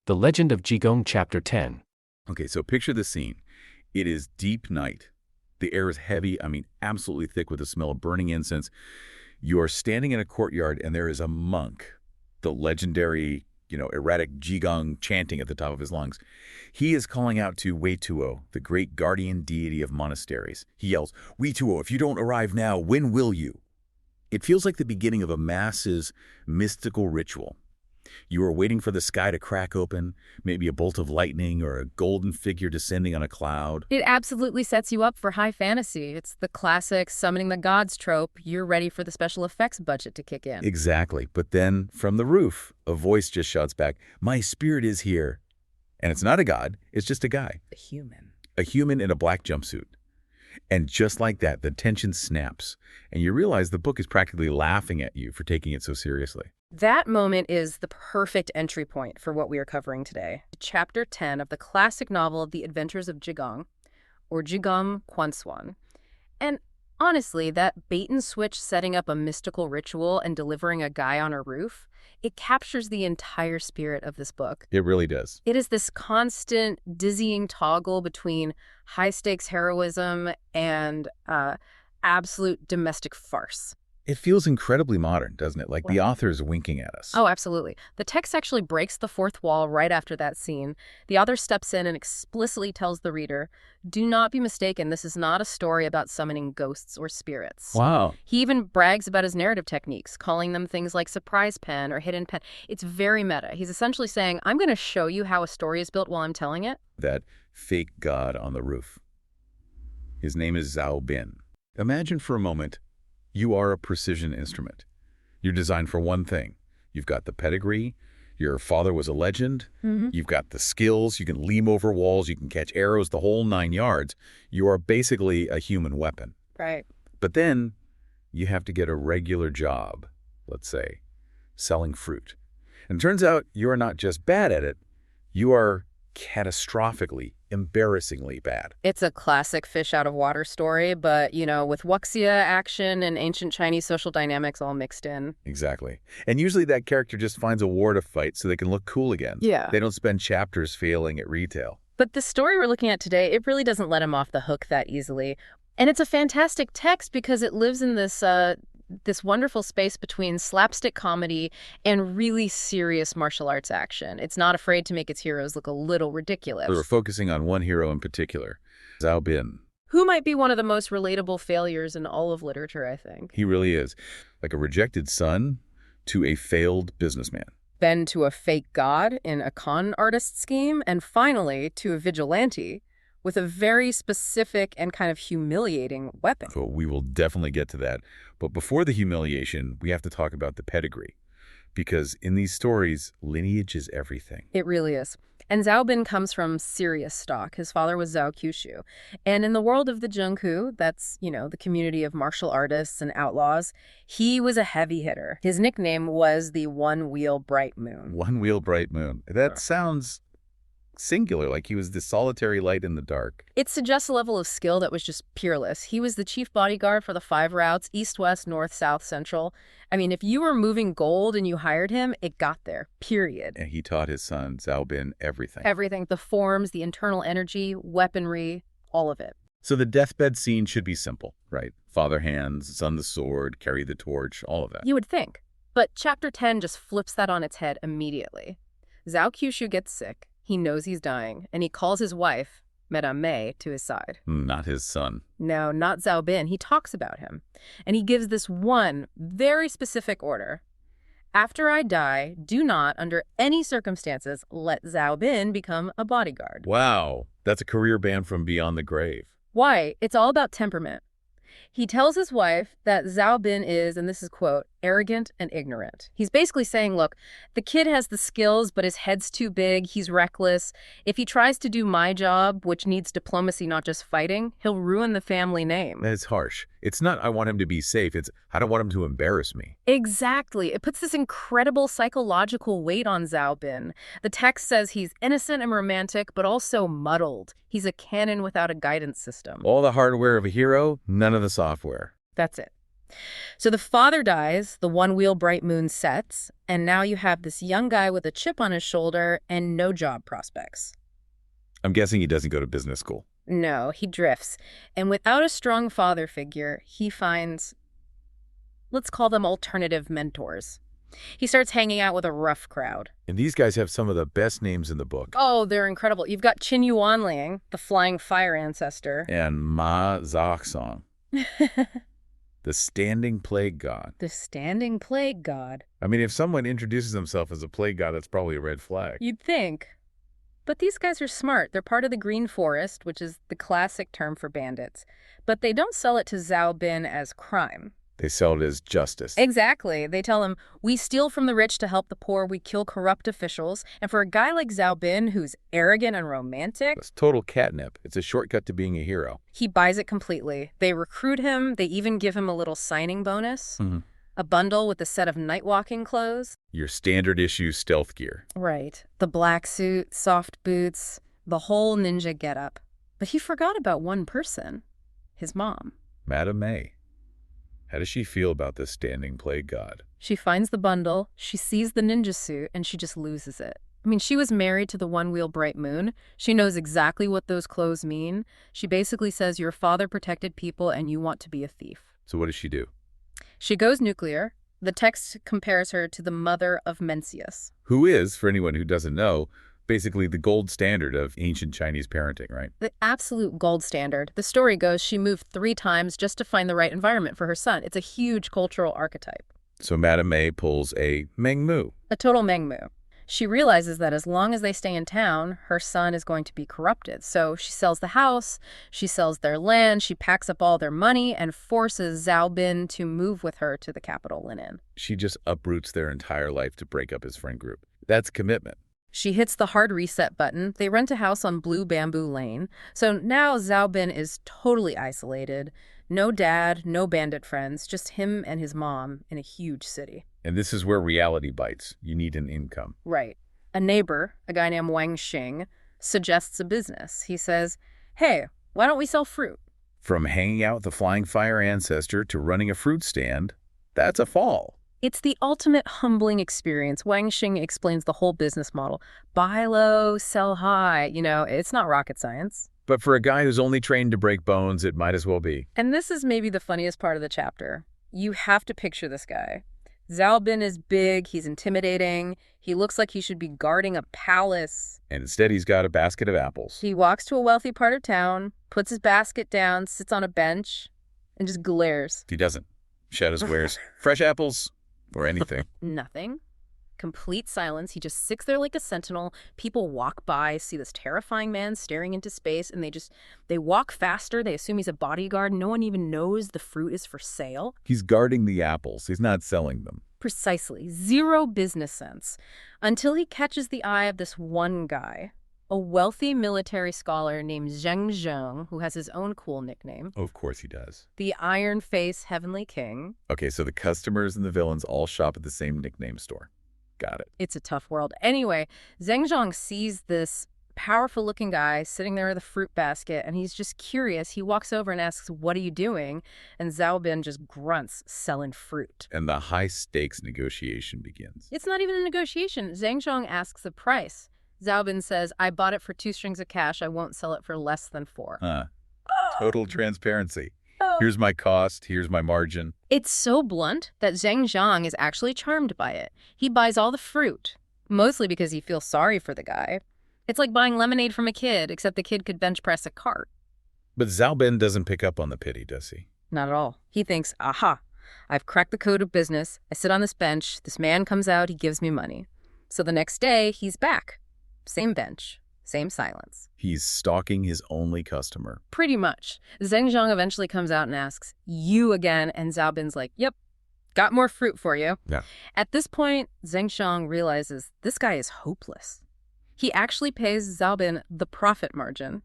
The Legend of Jigong Chapter 10. Okay, so picture the scene. It is deep night. The air is heavy, absolutely thick with the smell of burning incense. You are standing in a courtyard and there is a monk, the legendary, erratic Jigong chanting at the top of his lungs. He is calling out to Weituo, the great guardian deity of monasteries. He yells, "Weituo, if you don't arrive now, when will you?" It feels like the beginning of a massive mystical ritual. You are waiting for the sky to crack open, maybe a bolt of lightning or a golden figure descending on a cloud. It absolutely sets you up for high fantasy. It's the classic summoning the gods trope. You're ready for the special effects budget to kick in. Exactly. But then, from the roof, a voice just shouts back, "My spirit is here." And it's not a god, it's just a guy. A human. A human in a black jumpsuit. And just like that, the tension snaps, and you realize the book is practically laughing at you for taking it so seriously. That moment is the perfect entry point for what we are covering today. Chapter 10 of the classic novel The Adventures of Jigong, or Jigong Kwanswan. And honestly, that bait-and-switch setting up a mystical ritual and delivering a guy on a roof, it captures the entire spirit of this book. It really does. It is this constant, dizzying toggle between high-stakes heroism and absolute domestic farce. It feels incredibly modern, doesn't it? Like the author is winking at us. Oh, absolutely. The text actually breaks the fourth wall right after that scene. The author steps in and explicitly tells the reader, do not be mistaken, this is not a story about summoning ghosts or spirits. Wow. He even brags about his narrative techniques, calling them things like surprise pen or hidden pen. It's very meta. He's essentially saying, I'm going to show you how a story is built while I'm telling it. That fake god on the roof. His name is Zhao Bin. Imagine for a moment, you are a precision instrument. You're designed for one thing. You've got the pedigree. Your father was a legend. You've got the skills. You can leap over walls. You can catch arrows, the whole 9 yards. You are basically a human weapon. Right. But then you have to get a regular job, let's say, selling fruit. And it turns out you are not just bad at it. You are catastrophically, embarrassingly bad. It's a classic fish out of water story, but, with wuxia action and ancient Chinese social dynamics all mixed in. Exactly. And usually that character just finds a war to fight so they can look cool again. Yeah. They don't spend chapters failing at retail. But the story we're looking at today, it really doesn't let him off the hook that easily. And it's a fantastic text because it lives in this wonderful space between slapstick comedy and really serious martial arts action. It's not afraid to make its heroes look a little ridiculous. We're focusing on one hero in particular, Zhao Bin. Who might be one of the most relatable failures in all of literature, I think. He really is. Like a rejected son to a failed businessman. Then to a fake god in a con artist scheme, and finally to a vigilante with a very specific and kind of humiliating weapon. So we will definitely get to that. But before the humiliation, we have to talk about the pedigree. Because in these stories, lineage is everything. It really is. And Zhao Bin comes from serious stock. His father was Zhao Qiushu. And in the world of the Zhenghu, that's, the community of martial artists and outlaws, he was a heavy hitter. His nickname was the One-Wheel Bright Moon. One-Wheel Bright Moon. That sounds singular, like he was the solitary light in the dark. It suggests a level of skill that was just peerless. He was the chief bodyguard for the 5 routes, east, west, north, south, central. If you were moving gold and you hired him, it got there, period. And he taught his son, Zhao Bin, everything. Everything, the forms, the internal energy, weaponry, all of it. So the deathbed scene should be simple, right? Father hands, son the sword, carry the torch, all of that. You would think. But Chapter 10 just flips that on its head immediately. Zhao Qiushu gets sick. He knows he's dying, and he calls his wife, Madame Mei, to his side. Not his son. No, not Zhao Bin. He talks about him. And he gives this one very specific order. After I die, do not, under any circumstances, let Zhao Bin become a bodyguard. Wow. That's a career ban from beyond the grave. Why? It's all about temperament. He tells his wife that Zhao Bin is, and this is quote, arrogant and ignorant. He's basically saying, look, the kid has the skills, but his head's too big, he's reckless. If he tries to do my job, which needs diplomacy, not just fighting, he'll ruin the family name. That's harsh. It's not, I want him to be safe. It's, I don't want him to embarrass me. Exactly. It puts this incredible psychological weight on Zhao Bin. The text says he's innocent and romantic, but also muddled. He's a cannon without a guidance system. All the hardware of a hero, none of the software. That's it. So the father dies, the one-wheel bright moon sets, and now you have this young guy with a chip on his shoulder and no job prospects. I'm guessing he doesn't go to business school. No, he drifts. And without a strong father figure, he finds, let's call them alternative mentors. He starts hanging out with a rough crowd. And these guys have some of the best names in the book. Oh, they're incredible. You've got Qin Yuanliang, the flying fire ancestor. And Ma Zhaoxong, the standing plague god. The standing plague god. I mean, if someone introduces himself as a plague god, that's probably a red flag. You'd think. But these guys are smart. They're part of the Green Forest, which is the classic term for bandits. But they don't sell it to Zhao Bin as crime. They sell it as justice. Exactly. They tell him, we steal from the rich to help the poor, we kill corrupt officials. And for a guy like Zhao Bin, who's arrogant and romantic, It's total catnip. It's a shortcut to being a hero. he buys it completely. They recruit him. They even give him a little signing bonus, a bundle with a set of night walking clothes. Your standard issue stealth gear. Right. The black suit, soft boots, the whole ninja getup. But he forgot about one person, his mom. Madame May. How does she feel about this standing plague god? She finds the bundle, she sees the ninja suit, and she just loses it. I mean, she was married to the one-wheel bright moon. She knows exactly what those clothes mean. She basically says, your father protected people and you want to be a thief. So what does she do? She goes nuclear. The text compares her to the mother of Mencius. Who is, for anyone who doesn't know, basically the gold standard of ancient Chinese parenting, right? The absolute gold standard. The story goes she moved 3 times just to find the right environment for her son. It's a huge cultural archetype. So Madame May pulls a Meng Mu. A total Meng Mu. She realizes that as long as they stay in town, her son is going to be corrupted. So she sells the house, she sells their land, she packs up all their money and forces Zhao Bin to move with her to the capital Linen. She just uproots their entire life to break up his friend group. That's commitment. She hits the hard reset button. They rent a house on Blue Bamboo Lane. So now Zhao Bin is totally isolated. No dad, no bandit friends, just him and his mom in a huge city. And this is where reality bites. You need an income. Right. A neighbor, a guy named Wang Xing, suggests a business. He says, hey, why don't we sell fruit? From hanging out with the flying fire ancestor to running a fruit stand, that's a fall. It's the ultimate humbling experience. Wang Xing explains the whole business model. Buy low, sell high. You know, it's not rocket science. But for a guy who's only trained to break bones, it might as well be. And this is maybe the funniest part of the chapter. You have to picture this guy. Zhao Bin is big, he's intimidating, he looks like he should be guarding a palace. And instead he's got a basket of apples. He walks to a wealthy part of town, puts his basket down, sits on a bench, and just glares. He doesn't. Shadows wears fresh apples or anything. Nothing. Complete silence. He just sits there like a sentinel. People walk by, see this terrifying man staring into space, and they walk faster. They assume he's a bodyguard. No one even knows the fruit is for sale. He's guarding the apples. He's not selling them. Precisely. Zero business sense. Until he catches the eye of this one guy, a wealthy military scholar named Zheng Zheng, who has his own cool nickname. Oh, of course he does. The Iron Face Heavenly King. Okay, so the customers and the villains all shop at the same nickname store. Got it. It's a tough world. Anyway, Zheng Zhang sees this powerful-looking guy sitting there with a fruit basket, and he's just curious. He walks over and asks, what are you doing? And Zhao Bin just grunts, selling fruit. And the high-stakes negotiation begins. It's not even a negotiation. Zheng Zhang asks a price. Zhao Bin says, I bought it for 2 strings of cash. I won't sell it for less than 4. Total transparency. Here's my cost, here's my margin. It's so blunt that Zheng Zhang is actually charmed by it. He buys all the fruit, mostly because he feels sorry for the guy. It's like buying lemonade from a kid, except the kid could bench press a cart. But Zhao Bin doesn't pick up on the pity, does he? Not at all. He thinks, aha, I've cracked the code of business. I sit on this bench. This man comes out. He gives me money. So the next day, he's back. Same bench. Same silence. He's stalking his only customer. Pretty much. Zheng Zhang eventually comes out and asks, you again? And Zhao Bin's like, yep, got more fruit for you. Yeah. At this point, Zheng Zhang realizes this guy is hopeless. He actually pays Zhao Bin the profit margin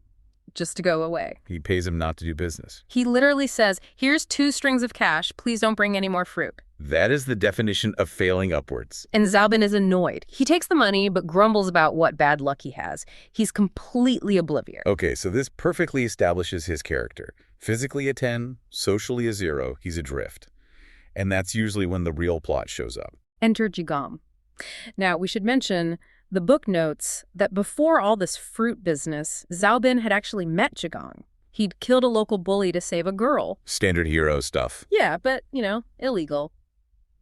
just to go away. He pays him not to do business. He literally says, here's 2 strings of cash. Please don't bring any more fruit. That is the definition of failing upwards. And Zhao Bin is annoyed. He takes the money, but grumbles about what bad luck he has. He's completely oblivious. Okay, so this perfectly establishes his character. Physically a 10, socially a 0, he's adrift. And that's usually when the real plot shows up. Enter Jigong. Now, we should mention the book notes that before all this fruit business, Zhao Bin had actually met Jigong. He'd killed a local bully to save a girl. Standard hero stuff. Yeah, but, illegal.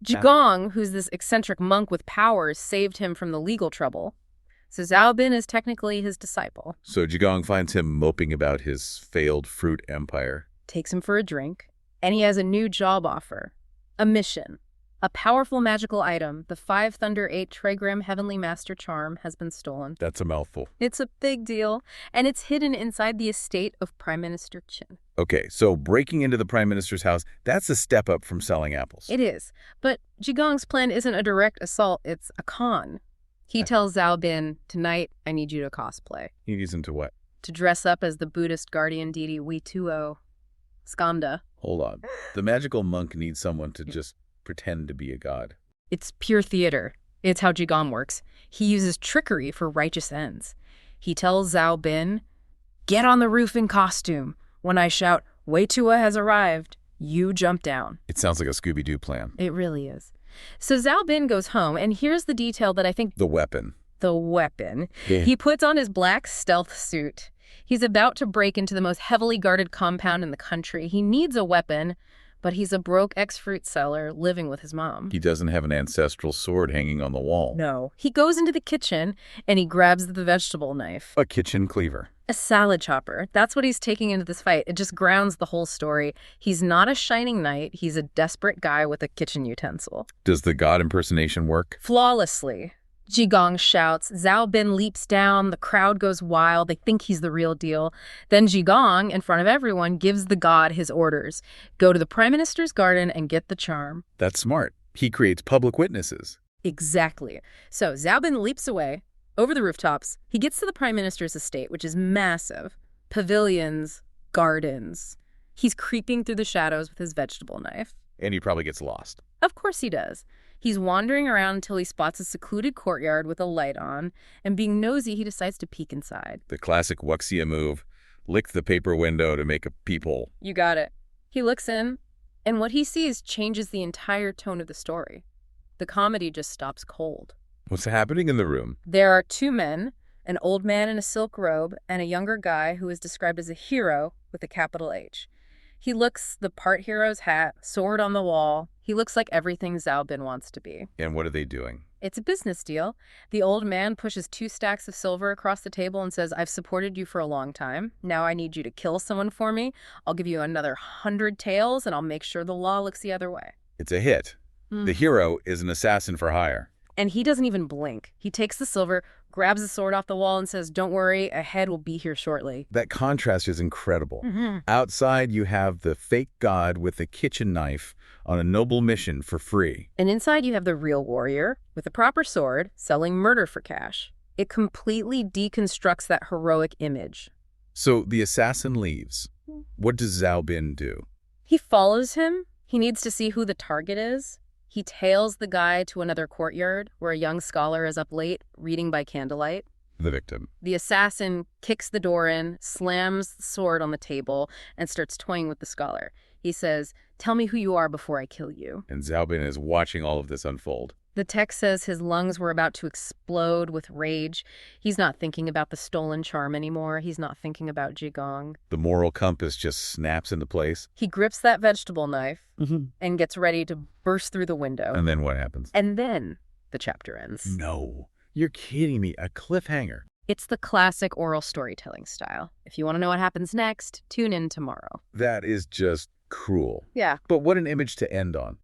Jigong, who's this eccentric monk with powers, saved him from the legal trouble. So Zhao Bin is technically his disciple. So Jigong finds him moping about his failed fruit empire. Takes him for a drink, and he has a new job offer. A mission. A powerful magical item, the 5 Thunder 8 Trigram Heavenly Master Charm, has been stolen. That's a mouthful. It's a big deal, and it's hidden inside the estate of Prime Minister Qin. Okay, so breaking into the Prime Minister's house, that's a step up from selling apples. It is, but Jigong's plan isn't a direct assault, it's a con. He tells Zhao Bin, tonight I need you to cosplay. He needs him to what? To dress up as the Buddhist guardian deity Wei-Tuo, Skanda. Hold on. The magical monk needs someone to just pretend to be a god. It's pure theater. It's how Jigong works. He uses trickery for righteous ends. He tells Zhao Bin, get on the roof in costume. When I shout, Wei-Tuo has arrived, you jump down. It sounds like a Scooby-Doo plan. It really is. So Zhao Bin goes home, and here's the detail that I think... The weapon. The weapon. Yeah. He puts on his black stealth suit. He's about to break into the most heavily guarded compound in the country. He needs a weapon, but he's a broke ex-fruit seller living with his mom. He doesn't have an ancestral sword hanging on the wall. No. He goes into the kitchen, and he grabs the vegetable knife. A kitchen cleaver. A salad chopper. That's what he's taking into this fight. It just grounds the whole story. He's not a shining knight. He's a desperate guy with a kitchen utensil. Does the god impersonation work? Flawlessly. Jigong shouts. Zhao Bin leaps down. The crowd goes wild. They think he's the real deal. Then Jigong, in front of everyone, gives the god his orders. Go to the Prime Minister's garden and get the charm. That's smart. He creates public witnesses. Exactly. So Zhao Bin leaps away. Over the rooftops, he gets to the Prime Minister's estate, which is massive. Pavilions, gardens. He's creeping through the shadows with his vegetable knife. And he probably gets lost. Of course he does. He's wandering around until he spots a secluded courtyard with a light on, and being nosy, he decides to peek inside. The classic Wuxia move. Lick the paper window to make a peephole. You got it. He looks in, and what he sees changes the entire tone of the story. The comedy just stops cold. What's happening in the room? There are 2 men, an old man in a silk robe and a younger guy who is described as a hero with a capital H. He looks the part hero's hat, sword on the wall. He looks like everything Zhao Bin wants to be. And what are they doing? It's a business deal. The old man pushes 2 stacks of silver across the table and says, I've supported you for a long time. Now I need you to kill someone for me. I'll give you another 100 taels, and I'll make sure the law looks the other way. It's a hit. The hero is an assassin for hire. And he doesn't even blink. He takes the silver, grabs the sword off the wall, and says, don't worry, a head will be here shortly. That contrast is incredible. Mm-hmm. Outside, you have the fake god with a kitchen knife on a noble mission for free. And inside you have the real warrior with a proper sword selling murder for cash. It completely deconstructs that heroic image. So the assassin leaves. What does Zhao Bin do? He follows him. He needs to see who the target is. He tails the guy to another courtyard where a young scholar is up late reading by candlelight. The victim. The assassin kicks the door in, slams the sword on the table, and starts toying with the scholar. He says, tell me who you are before I kill you. And Zhao Bin is watching all of this unfold. The text says his lungs were about to explode with rage. He's not thinking about the stolen charm anymore. He's not thinking about Jigong. The moral compass just snaps into place. He grips that vegetable knife and gets ready to burst through the window. And then what happens? And then the chapter ends. No. You're kidding me. A cliffhanger. It's the classic oral storytelling style. If you want to know what happens next, tune in tomorrow. That is just cruel. Yeah. But what an image to end on.